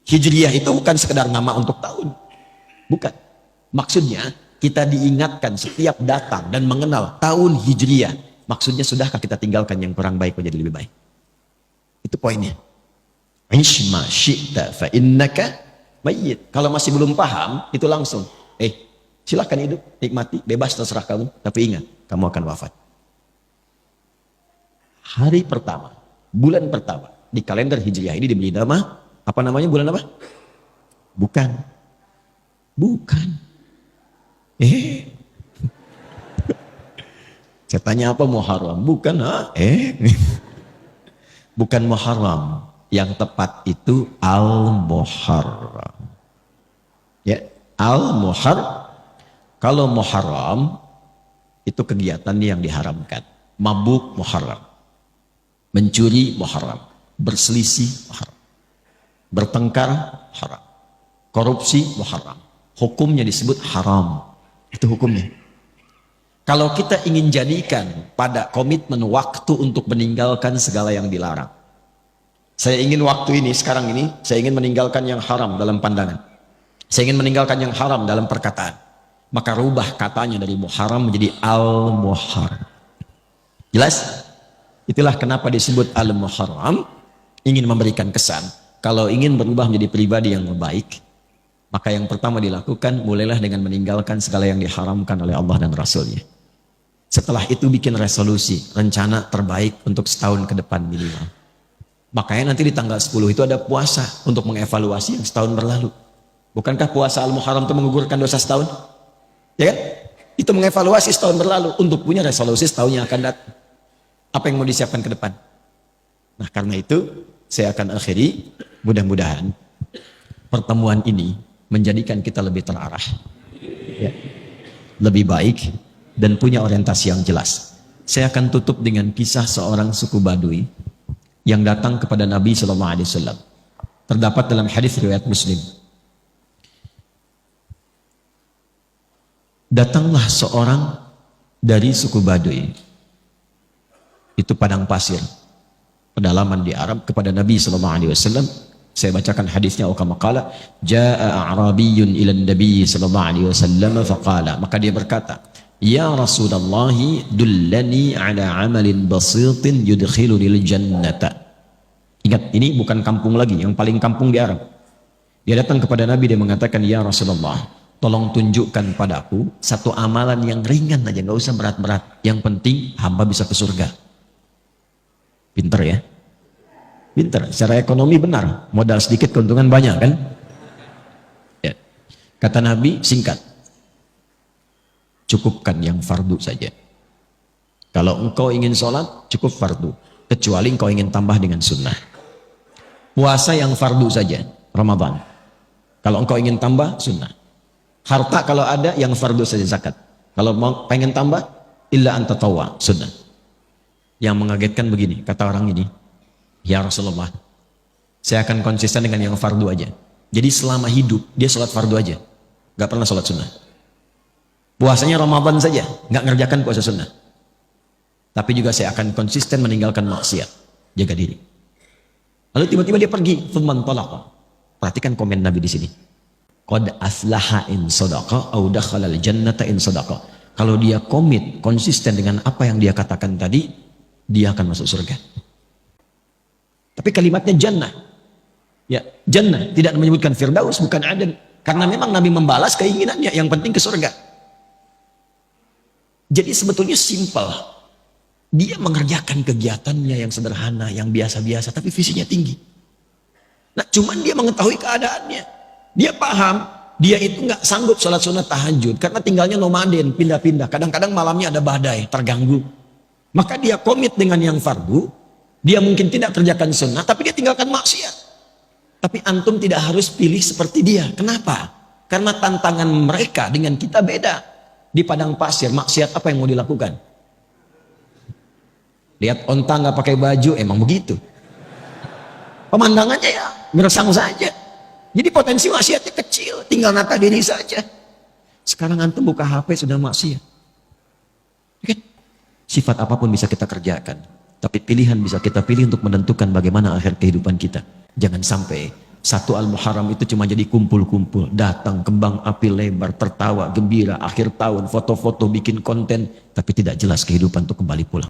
Hijriyah itu bukan sekedar nama untuk tahun. Bukan. Maksudnya kita diingatkan setiap datang dan mengenal tahun Hijriyah. Maksudnya sudahkah kita tinggalkan yang kurang baik menjadi lebih baik? Itu poinnya. Ish ma syi'ta fa innaka mayyit. Kalau masih belum paham, itu langsung. Silahkan hidup, nikmati, bebas terserah kamu. Tapi ingat, kamu akan wafat. Hari pertama, bulan pertama di kalender Hijriah ini diberi nama, apa namanya bulan apa? Bukan. Saya tanya apa Muharram? Bukan, bukan Muharram. Yang tepat itu Al-Muharram. Ya, Al-Muharram. Kalau Muharram itu kegiatan yang diharamkan. Mabuk Muharram. Mencuri Muharram. Berselisih Muharram. Bertengkar haram. Korupsi Muharram. Hukumnya disebut haram. Itu hukumnya. Kalau kita ingin jadikan pada komitmen waktu untuk meninggalkan segala yang dilarang. Saya ingin waktu ini, sekarang ini, saya ingin meninggalkan yang haram dalam pandangan. Saya ingin meninggalkan yang haram dalam perkataan. Maka rubah katanya dari Muharram menjadi Al-Muharram. Jelas? Itulah kenapa disebut Al-Muharram. Ingin memberikan kesan. Kalau ingin berubah menjadi pribadi yang baik, maka yang pertama dilakukan, mulailah dengan meninggalkan segala yang diharamkan oleh Allah dan Rasulnya. Setelah itu bikin resolusi, rencana terbaik untuk setahun ke depan minimal. Makanya nanti di tanggal 10 itu ada puasa untuk mengevaluasi yang setahun berlalu. Bukankah puasa Al-Muharram itu menggugurkan dosa setahun? Ya kan? Itu mengevaluasi setahun berlalu untuk punya resolusi setahun yang akan datang. Apa yang mau disiapkan ke depan? Nah, karena itu saya akan akhiri, mudah-mudahan pertemuan ini menjadikan kita lebih terarah, ya, lebih baik, dan punya orientasi yang jelas. Saya akan tutup dengan kisah seorang suku Badui yang datang kepada Nabi SAW. Terdapat dalam hadis riwayat Muslim. Datanglah seorang dari suku Badui, itu padang pasir, pedalaman di Arab, kepada Nabi SAW. Saya bacakan hadisnya. Kama qala, jaa a'rabiyyun ila Nabi SAW faqala, maka dia berkata, ya Rasulullah, dullani ala amalin basitin yudkhilunil jannata. Ingat, ini bukan kampung lagi, yang paling kampung di Arab. Dia datang kepada Nabi, dia mengatakan, ya Rasulullah, tolong tunjukkan padaku satu amalan yang ringan aja, nggak usah berat-berat. Yang penting hamba bisa ke surga. Pinter ya? Pinter. Secara ekonomi benar. Modal sedikit, keuntungan banyak kan? Ya. Kata Nabi, singkat. Cukupkan yang fardu saja. Kalau engkau ingin sholat, cukup fardu. Kecuali engkau ingin tambah dengan sunnah. Puasa yang fardu saja, Ramadan. Kalau engkau ingin tambah, sunnah. Harta kalau ada, yang fardu saja, zakat. Kalau mau pengen tambah, illa anta tawwa, sunnah. Yang mengagetkan begini, kata orang ini, ya Rasulullah, saya akan konsisten dengan yang fardu aja. Jadi selama hidup, dia sholat fardu aja. Gak pernah sholat sunnah. Puasanya Ramadan saja, nggak ngerjakan puasa sunnah. Tapi juga saya akan konsisten meninggalkan maksiat, jaga diri. Lalu tiba-tiba dia pergi, thumman talaqa. Perhatikan komen Nabi di sini. Qad aflaha in sadaqa au dakhala al-jannata in sadaqa. Kalau dia komit, konsisten dengan apa yang dia katakan tadi, dia akan masuk surga. Tapi kalimatnya jannah. Ya, jannah tidak menyebutkan firdaus, bukan adan. Karena memang Nabi membalas keinginannya, yang penting ke surga. Jadi sebetulnya simpel. Dia mengerjakan kegiatannya yang sederhana, yang biasa-biasa, tapi visinya tinggi. Nah, cuman dia mengetahui keadaannya. Dia paham, dia itu nggak sanggup sholat sunat tahajud, karena tinggalnya nomaden, pindah-pindah. Kadang-kadang malamnya ada badai, terganggu. Maka dia komit dengan yang fardu, dia mungkin tidak kerjakan sunnah, tapi dia tinggalkan maksiat. Tapi antum tidak harus pilih seperti dia. Kenapa? Karena tantangan mereka dengan kita beda. Di padang pasir, maksiat apa yang mau dilakukan? Lihat onta nggak pakai baju, emang begitu. Pemandangannya ya meresang saja. Jadi potensi maksiatnya kecil, tinggal nata diri saja. Sekarang antum buka HP sudah maksiat. Oke? Sifat apapun bisa kita kerjakan, tapi pilihan bisa kita pilih untuk menentukan bagaimana akhir kehidupan kita. Jangan sampai Satu Al-Muharram itu cuma jadi kumpul-kumpul, datang kembang api lebar, tertawa, gembira, akhir tahun, foto-foto, bikin konten, tapi tidak jelas kehidupan untuk kembali pulang.